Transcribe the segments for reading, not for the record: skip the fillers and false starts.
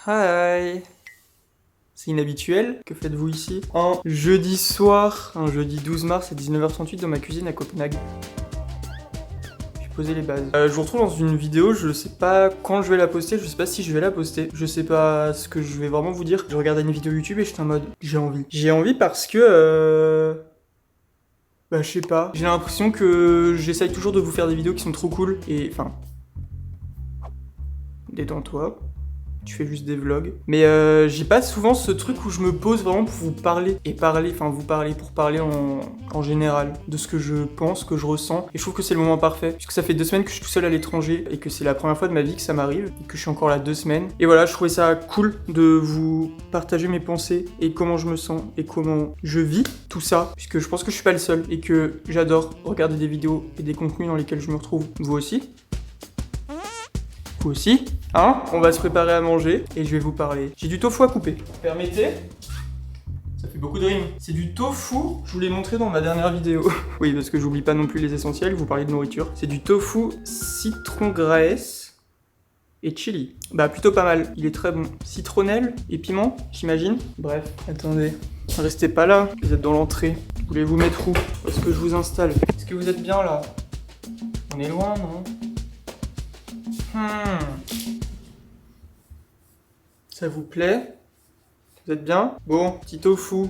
Hi. C'est inhabituel, que faites-vous ici? Un jeudi soir, un jeudi 12 mars à 19h38 dans ma cuisine à Copenhague. J'ai posé les bases. Je vous retrouve dans une vidéo, je sais pas quand je vais la poster, je sais pas si je vais la poster, je sais pas ce que je vais vraiment vous dire. Je regardais une vidéo YouTube et j'étais en mode, j'ai envie. J'ai envie parce que bah je sais pas, j'ai l'impression que j'essaye toujours de vous faire des vidéos qui sont trop cool et enfin... Détends-toi. Tu fais juste des vlogs. Mais j'ai pas souvent ce truc où je me pose vraiment pour vous parler. Et parler, enfin vous parler, pour parler en général. De ce que je pense, que je ressens. Et je trouve que c'est le moment parfait. Puisque ça fait 2 semaines que je suis tout seul à l'étranger. Et que c'est la première fois de ma vie que ça m'arrive. Et que je suis encore là 2 semaines. Et voilà, je trouvais ça cool de vous partager mes pensées. Et comment je me sens. Et comment je vis tout ça. Puisque je pense que je suis pas le seul. Et que j'adore regarder des vidéos et des contenus dans lesquels je me retrouve. Vous aussi. Vous aussi, hein? On va se préparer à manger et je vais vous parler. J'ai du tofu à couper. Permettez? Ça fait beaucoup de rimes. C'est du tofu, je vous l'ai montré dans ma dernière vidéo. Oui, parce que j'oublie pas non plus les essentiels, vous parlez de nourriture. C'est du tofu citron graisse et chili. Bah plutôt pas mal, il est très bon. Citronnelle et piment, j'imagine. Bref, attendez, restez pas là, vous êtes dans l'entrée. Voulez-vous mettre où? Est-ce que je vous installe? Est-ce que vous êtes bien là? On est loin, non? Ça vous plaît? Vous êtes bien? Bon, petit tofu.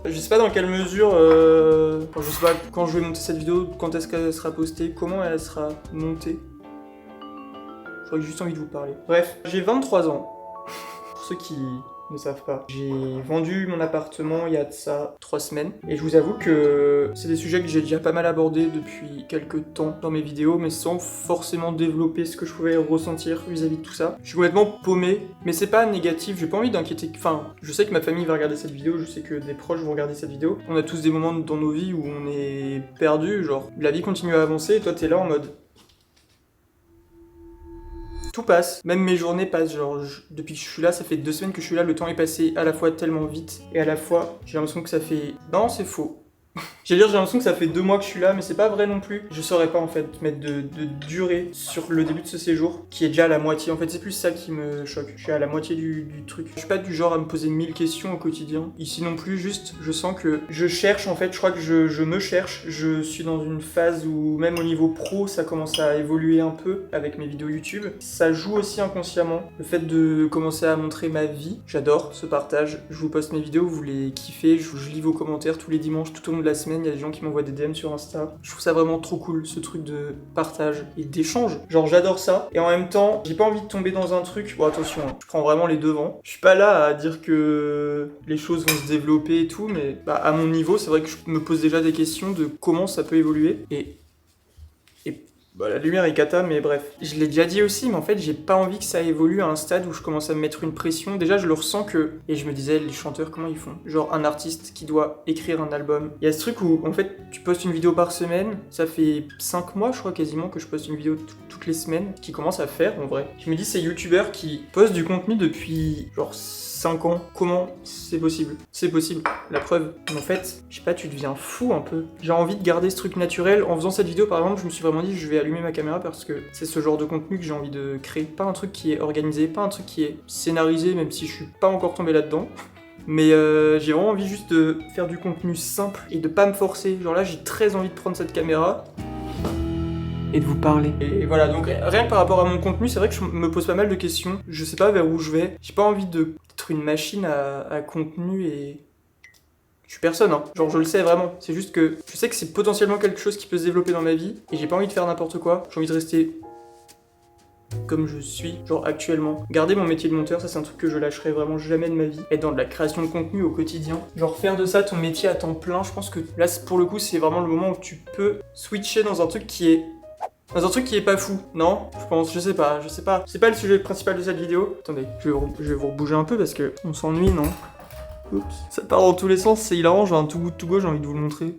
Je sais pas dans quelle mesure, enfin, je sais pas quand je vais monter cette vidéo, quand est-ce qu'elle sera postée, comment elle sera montée. J'aurais juste envie de vous parler. Bref, j'ai 23 ans. Pour ceux qui ne savent pas. J'ai vendu mon appartement il y a de ça 3 semaines. Et je vous avoue que c'est des sujets que j'ai déjà pas mal abordés depuis quelques temps dans mes vidéos, mais sans forcément développer ce que je pouvais ressentir vis-à-vis de tout ça. Je suis complètement paumé, mais c'est pas négatif, j'ai pas envie d'inquiéter. Enfin, je sais que ma famille va regarder cette vidéo, je sais que des proches vont regarder cette vidéo. On a tous des moments dans nos vies où on est perdu, genre la vie continue à avancer et toi t'es là en mode... Tout passe, même mes journées passent, genre depuis que je suis là, ça fait 2 semaines que je suis là, le temps est passé à la fois tellement vite, et à la fois j'ai l'impression que ça fait... Non, c'est faux. J'ai l'impression que ça fait 2 mois que je suis là, mais c'est pas vrai non plus. Je saurais pas en fait mettre de durée sur le début de ce séjour, qui est déjà à la moitié. En fait, c'est plus ça qui me choque. Je suis à la moitié du truc. Je suis pas du genre à me poser 1000 questions au quotidien. Ici non plus, juste, je sens que je cherche en fait, je crois que je me cherche. Je suis dans une phase où même au niveau pro, ça commence à évoluer un peu avec mes vidéos YouTube. Ça joue aussi inconsciemment. Le fait de commencer à montrer ma vie, j'adore ce partage. Je vous poste mes vidéos, vous les kiffez, je lis vos commentaires tous les dimanches, tout au long de la semaine. Il y a des gens qui m'envoient des DM sur Insta. Je trouve ça vraiment trop cool, ce truc de partage et d'échange. Genre, j'adore ça. Et en même temps, j'ai pas envie de tomber dans un truc... Bon, attention, hein, je prends vraiment les devants. Je suis pas là à dire que les choses vont se développer et tout, mais bah, à mon niveau, c'est vrai que je me pose déjà des questions de comment ça peut évoluer. Et bah, la lumière est cata, mais bref. Je l'ai déjà dit aussi, mais en fait, j'ai pas envie que ça évolue à un stade où je commence à me mettre une pression. Déjà, je le ressens que... Et je me disais, les chanteurs, comment ils font? Genre, un artiste qui doit écrire un album. Il y a ce truc où, en fait, tu postes une vidéo par semaine. Ça fait 5 mois, je crois, quasiment, que je poste une vidéo toutes les semaines. Qui commence à faire, en vrai. Je me dis, ces youtubeurs qui postent du contenu depuis, genre, 5 ans. Comment c'est possible? C'est possible. La preuve. Mais en fait, je sais pas, tu deviens fou un peu. J'ai envie de garder ce truc naturel. En faisant cette vidéo, par exemple, je me suis vraiment dit, je vais allumer ma caméra parce que c'est ce genre de contenu que j'ai envie de créer. Pas un truc qui est organisé, pas un truc qui est scénarisé, même si je suis pas encore tombé là-dedans. Mais j'ai vraiment envie juste de faire du contenu simple et de pas me forcer. Genre là, j'ai très envie de prendre cette caméra et de vous parler. Et voilà, donc rien que par rapport à mon contenu, c'est vrai que je me pose pas mal de questions. Je sais pas vers où je vais. J'ai pas envie d'être une machine à contenu et... Je suis personne, hein. Genre je le sais vraiment. C'est juste que je sais que c'est potentiellement quelque chose qui peut se développer dans ma vie et j'ai pas envie de faire n'importe quoi. J'ai envie de rester comme je suis, genre actuellement. Garder mon métier de monteur, ça c'est un truc que je lâcherai vraiment jamais de ma vie. Être dans de la création de contenu au quotidien. Genre faire de ça ton métier à temps plein, je pense que là pour le coup c'est vraiment le moment où tu peux switcher dans un truc qui est... pas fou, non? Je pense, je sais pas. C'est pas le sujet principal de cette vidéo. Attendez, je vais vous rebouger un peu parce que on s'ennuie, non? Oups. Ça part dans tous les sens, c'est hilarant, j'ai un tout goût de tout go, j'ai envie de vous le montrer.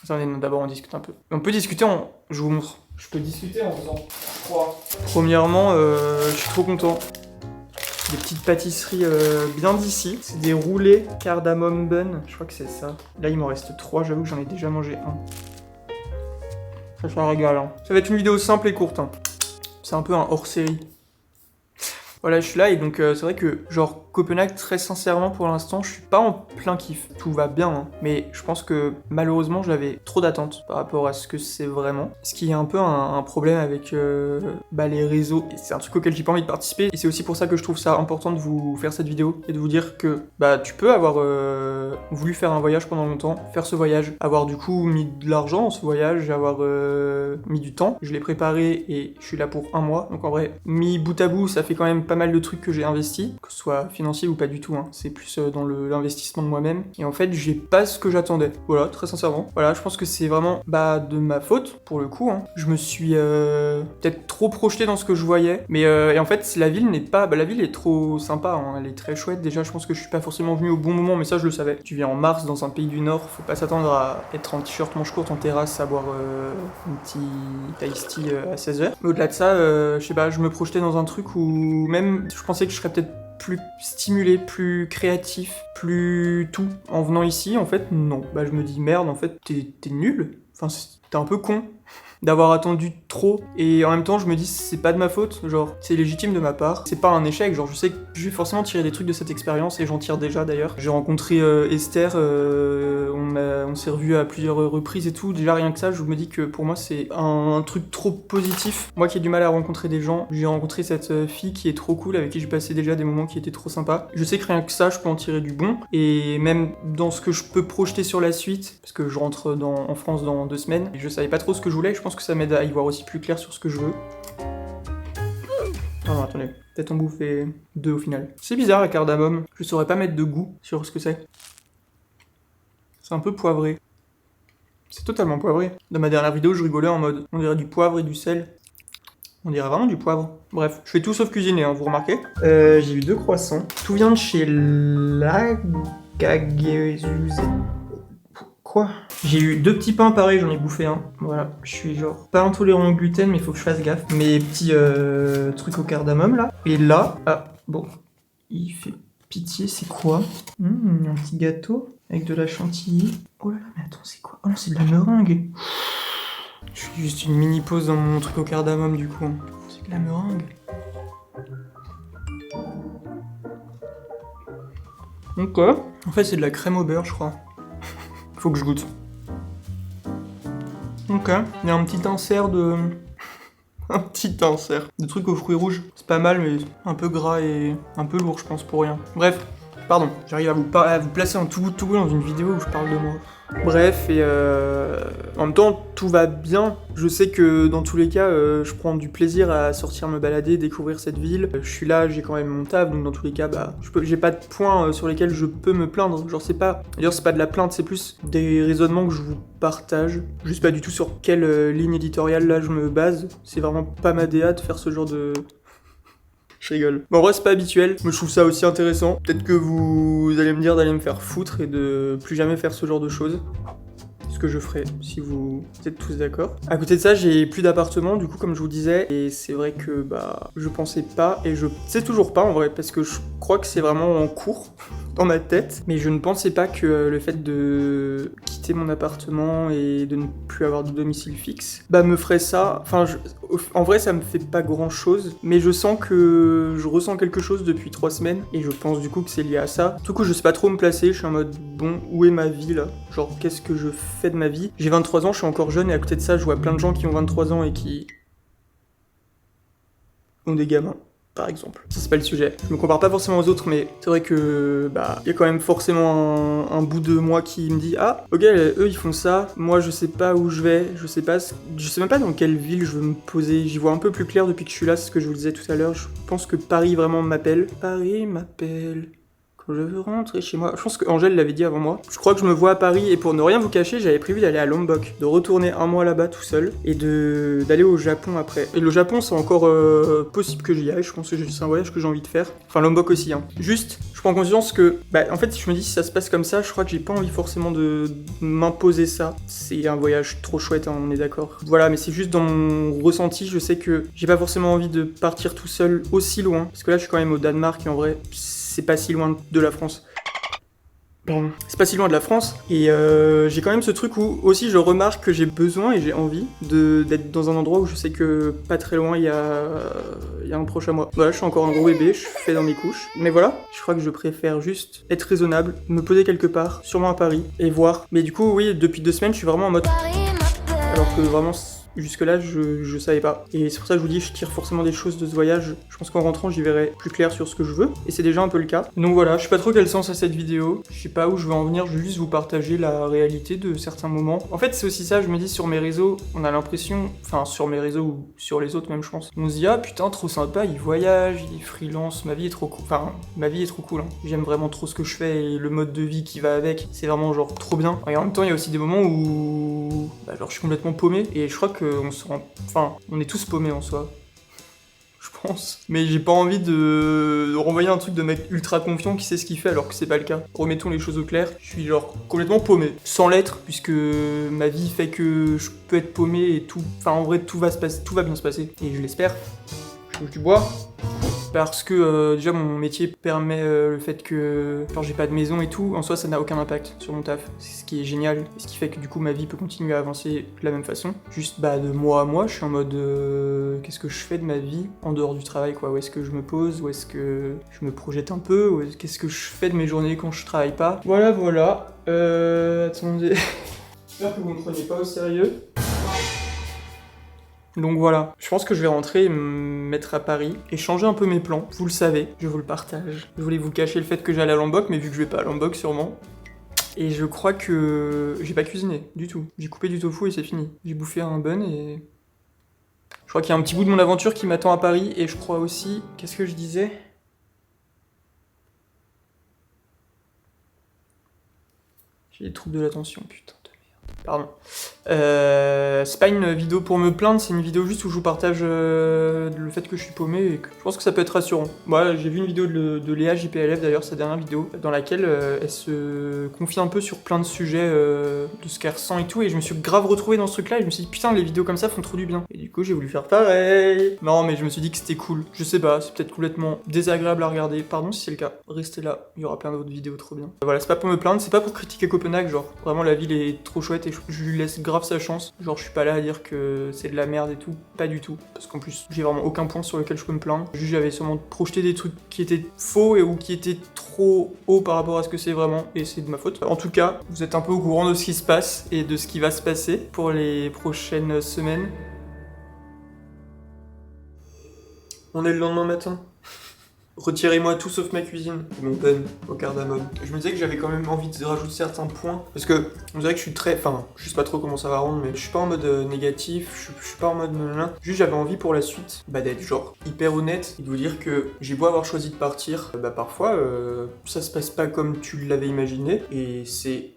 Attendez, non, d'abord on discute un peu. On peut discuter je vous montre. Je peux discuter en faisant 3. Premièrement, je suis trop content. Des petites pâtisseries bien d'ici. C'est des roulés cardamome bun, je crois que c'est ça. Là il m'en reste 3, j'avoue que j'en ai déjà mangé un. Ça régale, hein. Ça va être une vidéo simple et courte, hein. C'est un peu un hors-série. Voilà, je suis là et donc c'est vrai que genre Copenhague, très sincèrement pour l'instant, je suis pas en plein kiff. Tout va bien, hein, mais je pense que malheureusement j'avais trop d'attentes par rapport à ce que c'est vraiment. Ce qui est un peu un problème avec les réseaux. Et c'est un truc auquel j'ai pas envie de participer et c'est aussi pour ça que je trouve ça important de vous faire cette vidéo et de vous dire que tu peux avoir voulu faire un voyage pendant longtemps, faire ce voyage, avoir du coup mis de l'argent dans ce voyage, avoir mis du temps. Je l'ai préparé et je suis là pour un mois. Donc en vrai, mis bout à bout, ça fait quand même pas mal de trucs que j'ai investi, que ce soit financier ou pas du tout, hein. C'est plus dans l'investissement de moi-même. Et en fait, j'ai pas ce que j'attendais. Voilà, très sincèrement. Voilà, je pense que c'est vraiment de ma faute, pour le coup, hein. Je me suis peut-être trop projeté dans ce que je voyais. Mais et en fait, la ville n'est pas... la ville est trop sympa, hein. Elle est très chouette. Déjà, je pense que je suis pas forcément venu au bon moment, mais ça, je le savais. Tu viens en mars dans un pays du Nord, faut pas s'attendre à être en t-shirt manche courte en terrasse, à boire un petit iced tea à 16h. Mais au-delà de ça, je sais pas, je me projetais dans un truc où même je pensais que je serais peut-être plus stimulé, plus créatif, plus tout. En venant ici, en fait, non. Je me dis, merde, en fait, t'es nul. Enfin, t'es un peu con d'avoir attendu trop, et en même temps je me dis c'est pas de ma faute, genre c'est légitime de ma part, c'est pas un échec, genre je sais que je vais forcément tirer des trucs de cette expérience et j'en tire déjà d'ailleurs. J'ai rencontré Esther, on s'est revus à plusieurs reprises et tout, déjà rien que ça je me dis que pour moi c'est un truc trop positif. Moi qui ai du mal à rencontrer des gens, j'ai rencontré cette fille qui est trop cool, avec qui j'ai passé déjà des moments qui étaient trop sympas. Je sais que rien que ça je peux en tirer du bon, et même dans ce que je peux projeter sur la suite, parce que je rentre en France dans 2 semaines, et je savais pas trop ce que je voulais, je pense que ça m'aide à y voir aussi plus clair sur ce que je veux. Oh non, attendez, peut-être en bouffer 2 au final. C'est bizarre la cardamome, je saurais pas mettre de goût sur ce que c'est. C'est un peu poivré. C'est totalement poivré. Dans ma dernière vidéo, je rigolais en mode, on dirait du poivre et du sel. On dirait vraiment du poivre. Bref, je fais tout sauf cuisiner, hein, vous remarquez. J'ai eu 2 croissants. Tout vient de chez Lagageuse. Quoi? J'ai eu 2 petits pains pareils, j'en ai bouffé un. Voilà, je suis genre pas intolérant au gluten, mais il faut que je fasse gaffe. Mes petits trucs au cardamome là. Et là, bon, il fait pitié, c'est quoi? Un petit gâteau avec de la chantilly. Oh là là, mais attends, c'est quoi? Oh non, c'est de la meringue. Je fais juste une mini pause dans mon truc au cardamome du coup. C'est de la meringue. Donc quoi? En fait, c'est de la crème au beurre, je crois. Faut que je goûte. Ok, il y a un petit insert de... un petit insert de trucs aux fruits rouges. C'est pas mal, mais un peu gras et un peu lourd, je pense, pour rien. Bref, pardon, j'arrive à vous placer en tout bout dans une vidéo où je parle de moi. Bref, et en même temps, tout va bien. Je sais que dans tous les cas, je prends du plaisir à sortir me balader, découvrir cette ville. Je suis là, j'ai quand même mon taf, donc dans tous les cas, j'ai pas de points sur lesquels je peux me plaindre. Genre d'ailleurs c'est pas de la plainte, c'est plus des raisonnements que je vous partage. Je sais pas du tout sur quelle ligne éditoriale là je me base. C'est vraiment pas ma DA de faire ce genre de... Je rigole. Bon, en vrai, c'est pas habituel, mais je trouve ça aussi intéressant. Peut-être que vous allez me dire d'aller me faire foutre et de plus jamais faire ce genre de choses. Ce que je ferai, si vous êtes tous d'accord. À côté de ça, j'ai plus d'appartement, du coup, comme je vous disais, et c'est vrai que, je pensais pas, et je sais toujours pas, en vrai, parce que je crois que c'est vraiment en cours dans ma tête, mais je ne pensais pas que le fait de quitter mon appartement et de ne plus avoir de domicile fixe, me ferait ça. Enfin, en vrai, ça me fait pas grand chose, mais je sens que je ressens quelque chose depuis 3 semaines, et je pense du coup que c'est lié à ça. Du coup, je sais pas trop me placer, je suis en mode, bon, où est ma vie là? Genre, qu'est-ce que je fais de ma vie? J'ai 23 ans, je suis encore jeune, et à côté de ça, je vois plein de gens qui ont 23 ans et qui ont des gamins. Par exemple. Ça, c'est pas le sujet. Je me compare pas forcément aux autres, mais c'est vrai que, y a quand même forcément un bout de moi qui me dit, ah, ok, eux ils font ça, moi je sais pas où je vais, je sais même pas dans quelle ville je veux me poser, j'y vois un peu plus clair depuis que je suis là, c'est ce que je vous disais tout à l'heure, je pense que Paris vraiment m'appelle. Paris m'appelle. Quand je veux rentrer chez moi. Je pense que Angèle l'avait dit avant moi. Je crois que je me vois à Paris et pour ne rien vous cacher, j'avais prévu d'aller à Lombok, de retourner un mois là-bas tout seul et d'aller au Japon après. Et le Japon, c'est encore possible que j'y aille. Je pense que c'est un voyage que j'ai envie de faire. Enfin, Lombok aussi, hein. Juste, je prends conscience que, en fait, si je me dis si ça se passe comme ça, je crois que j'ai pas envie forcément de m'imposer ça. C'est un voyage trop chouette, hein, on est d'accord. Voilà, mais c'est juste dans mon ressenti, je sais que j'ai pas forcément envie de partir tout seul aussi loin. Parce que là, je suis quand même au Danemark et en vrai, c'est pas si loin de la France. c'est pas si loin de la France, et j'ai quand même ce truc où aussi je remarque que j'ai besoin et j'ai envie d'être dans un endroit où je sais que pas très loin il y a un proche à moi. Voilà, je suis encore un gros bébé, je fais dans mes couches, mais voilà, je crois que je préfère juste être raisonnable, me poser quelque part, sûrement à Paris, et voir. Mais du coup, oui, depuis 2 semaines, je suis vraiment en mode... Alors que vraiment... Jusque-là, je savais pas. Et c'est pour ça que je vous dis, je tire forcément des choses de ce voyage. Je pense qu'en rentrant, j'y verrai plus clair sur ce que je veux. Et c'est déjà un peu le cas. Donc voilà, je sais pas trop quel sens a cette vidéo. Je sais pas où je veux en venir, je veux juste vous partager la réalité de certains moments. En fait, c'est aussi ça, je me dis, sur mes réseaux, on a l'impression... Enfin, sur mes réseaux ou sur les autres même, je pense. On se dit, ah putain, trop sympa, il voyage, il est freelance, ma vie est trop cool. Enfin, ma vie est trop cool. Hein. J'aime vraiment trop ce que je fais et le mode de vie qui va avec. C'est vraiment genre trop bien. Et en même temps, il y a aussi des moments où... Bah, genre, je suis complètement paumé. Et je crois que on est tous paumés en soi, je pense. Mais j'ai pas envie de renvoyer un truc de mec ultra confiant qui sait ce qu'il fait alors que c'est pas le cas. Remettons les choses au clair, je suis genre complètement paumé. Sans l'être, puisque ma vie fait que je peux être paumé et tout. Enfin en vrai tout va bien se passer. Et je l'espère. Je touche du bois. Parce que déjà mon métier permet le fait que genre j'ai pas de maison et tout, en soi ça n'a aucun impact sur mon taf. C'est ce qui est génial, et ce qui fait que du coup ma vie peut continuer à avancer de la même façon. Juste de mois à mois, je suis en mode qu'est-ce que je fais de ma vie en dehors du travail quoi, où est-ce que je me pose, où est-ce que je me projette un peu, qu'est-ce que je fais de mes journées quand je travaille pas. Voilà. Attendez. J'espère que vous me prenez pas au sérieux. Donc voilà, je pense que je vais rentrer et me mettre à Paris et changer un peu mes plans. Vous le savez, je vous le partage. Je voulais vous cacher le fait que j'allais à Lombok, mais vu que je vais pas à Lombok sûrement. Et je crois que j'ai pas cuisiné du tout. J'ai coupé du tofu et c'est fini. J'ai bouffé un bun et... Je crois qu'il y a un petit bout de mon aventure qui m'attend à Paris et je crois aussi... Qu'est-ce que je disais ? J'ai des troubles de l'attention, putain. Pardon. C'est pas une vidéo pour me plaindre, c'est une vidéo juste où je vous partage le fait que je suis paumé et que je pense que ça peut être rassurant. Moi, j'ai vu une vidéo de Léa JPLF d'ailleurs, sa dernière vidéo, dans laquelle elle se confie un peu sur plein de sujets de ce qu'elle ressent et tout, et je me suis grave retrouvé dans ce truc-là et je me suis dit putain, les vidéos comme ça font trop du bien. Et du coup, j'ai voulu faire pareil. Non, mais je me suis dit que c'était cool. Je sais pas, c'est peut-être complètement désagréable à regarder. Pardon si c'est le cas. Restez là, il y aura plein d'autres vidéos trop bien. Voilà, c'est pas pour me plaindre, c'est pas pour critiquer Copenhague, genre vraiment la ville est trop chouette et je lui laisse grave sa chance. Genre je suis pas là à dire que c'est de la merde et tout, pas du tout. Parce qu'en plus j'ai vraiment aucun point sur lequel je peux me plaindre. Juste j'avais sûrement projeté des trucs qui étaient faux ou qui étaient trop hauts par rapport à ce que c'est vraiment et c'est de ma faute. En tout cas, vous êtes un peu au courant de ce qui se passe et de ce qui va se passer pour les prochaines semaines. On est le lendemain matin. Retirez-moi tout sauf ma cuisine. Mon pain au cardamome. Je me disais que j'avais quand même envie de rajouter certains points. Parce que on dirait que je suis très... Enfin, je sais pas trop comment ça va rendre, mais je suis pas en mode négatif, je suis pas en mode... Juste j'avais envie pour la suite d'être genre hyper honnête et de vous dire que j'ai beau avoir choisi de partir, parfois ça se passe pas comme tu l'avais imaginé et c'est...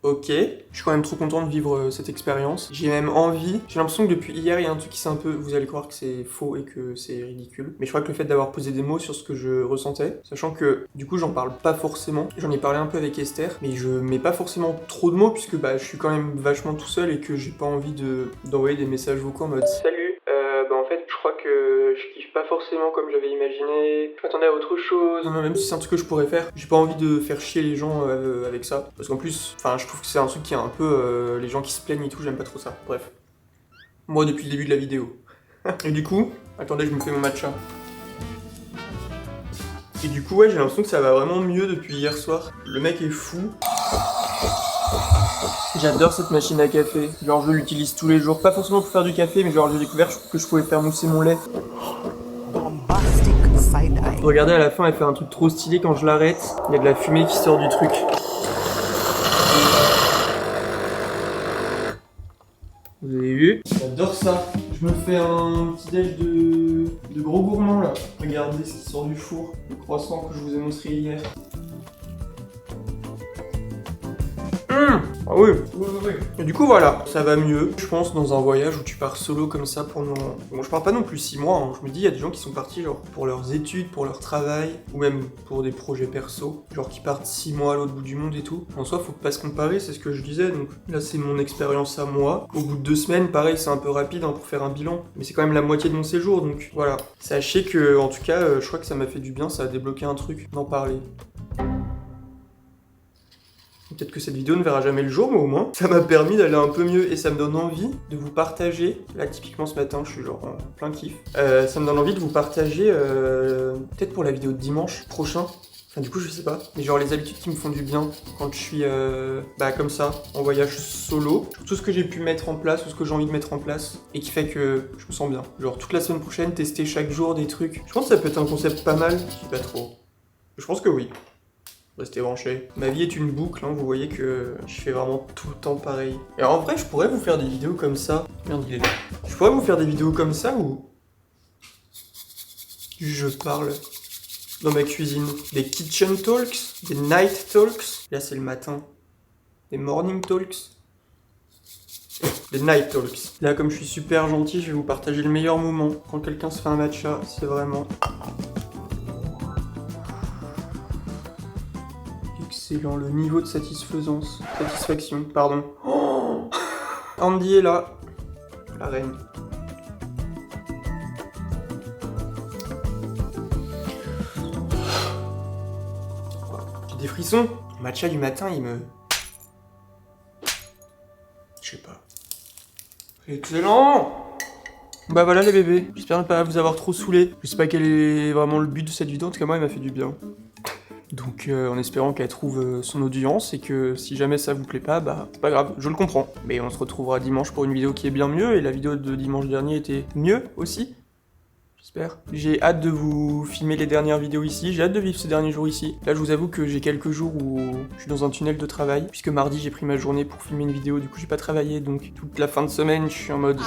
Ok, je suis quand même trop content de vivre cette expérience. J'ai même envie, j'ai l'impression que depuis hier, il y a un truc qui s'est un peu... Vous allez croire que c'est faux et que c'est ridicule. Mais je crois que le fait d'avoir posé des mots sur ce que je ressentais, sachant que du coup j'en parle pas forcément, j'en ai parlé un peu avec Esther, mais je mets pas forcément trop de mots puisque je suis quand même vachement tout seul et que j'ai pas envie d'envoyer des messages vocaux en mode salut, en fait je crois que je kiffe pas forcément comme j'avais imaginé, je m'attendais à autre chose, même si c'est un truc que je pourrais faire, j'ai pas envie de faire chier les gens avec ça, parce qu'en plus, je trouve que c'est un truc qui est un peu les gens qui se plaignent et tout, j'aime pas trop ça, bref. Moi depuis le début de la vidéo. Et du coup, attendez, je me fais mon matcha. Et du coup, ouais, j'ai l'impression que ça va vraiment mieux depuis hier soir. Le mec est fou. J'adore cette machine à café. Genre, je l'utilise tous les jours. Pas forcément pour faire du café, mais genre, j'ai découvert que je pouvais faire mousser mon lait. Regardez, à la fin, elle fait un truc trop stylé quand je l'arrête. Il y a de la fumée qui sort du truc. Vous avez vu? J'adore ça. Je me fais un petit déj de gros gourmand là. Regardez ce qui sort du four. Le croissant que je vous ai montré hier. Ah oui. Et du coup voilà, ça va mieux, je pense, dans un voyage où tu pars solo comme ça pendant... Bon, je pars pas non plus 6 mois, hein. Je me dis, il y a des gens qui sont partis genre pour leurs études, pour leur travail, ou même pour des projets perso, genre qui partent 6 mois à l'autre bout du monde et tout. En soi, faut pas se comparer, c'est ce que je disais, donc là c'est mon expérience à moi. Au bout de 2 semaines, pareil, c'est un peu rapide pour faire un bilan, mais c'est quand même la moitié de mon séjour, donc voilà. Sachez que, en tout cas, je crois que ça m'a fait du bien, ça a débloqué un truc, d'en parler. Peut-être que cette vidéo ne verra jamais le jour, mais au moins, ça m'a permis d'aller un peu mieux et ça me donne envie de vous partager. Là, typiquement ce matin, je suis genre en plein kiff. Ça me donne envie de vous partager, peut-être pour la vidéo de dimanche prochain. Enfin, du coup, je sais pas. Mais genre les habitudes qui me font du bien quand je suis comme ça, en voyage solo. Tout ce que j'ai pu mettre en place ou ce que j'ai envie de mettre en place et qui fait que je me sens bien. Genre toute la semaine prochaine, tester chaque jour des trucs. Je pense que ça peut être un concept pas mal. Je sais pas trop. Je pense que oui. Restez branchés. Ma vie est une boucle, hein. Vous voyez que je fais vraiment tout le temps pareil. Et en vrai, je pourrais vous faire des vidéos comme ça. Merde, il est là. Je pourrais vous faire des vidéos comme ça où je parle dans ma cuisine. Des kitchen talks, des night talks. Là, c'est le matin. Des morning talks. Des night talks. Là, comme je suis super gentil, je vais vous partager le meilleur moment. Quand quelqu'un se fait un matcha, c'est vraiment... excellent, le niveau de satisfaction, pardon. Oh, Andy est là. La reine. J'ai des frissons. Le matcha du matin, il me... je sais pas. Excellent. Bah voilà les bébés, j'espère ne pas vous avoir trop saoulé. Je sais pas quel est vraiment le but de cette vidéo, en tout cas moi il m'a fait du bien. Donc en espérant qu'elle trouve son audience et que si jamais ça vous plaît pas, bah c'est pas grave, je le comprends. Mais on se retrouvera dimanche pour une vidéo qui est bien mieux et la vidéo de dimanche dernier était mieux aussi. J'espère. J'ai hâte de vous filmer les dernières vidéos ici, j'ai hâte de vivre ces derniers jours ici. Là je vous avoue que j'ai quelques jours où je suis dans un tunnel de travail, puisque mardi j'ai pris ma journée pour filmer une vidéo, du coup j'ai pas travaillé, donc toute la fin de semaine je suis en mode...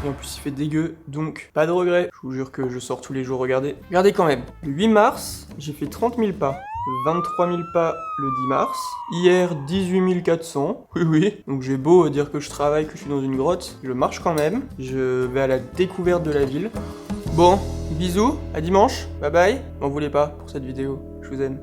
Et en plus il fait dégueu, donc pas de regret. Je vous jure que je sors tous les jours, regardez. Regardez quand même, le 8 mars, j'ai fait 30 000 pas. 23 000 pas le 10 mars. Hier, 18 400. Oui. Donc j'ai beau dire que je travaille, que je suis dans une grotte, je marche quand même. Je vais à la découverte de la ville. Bon, bisous, à dimanche, bye bye. M'en voulez pas pour cette vidéo, je vous aime.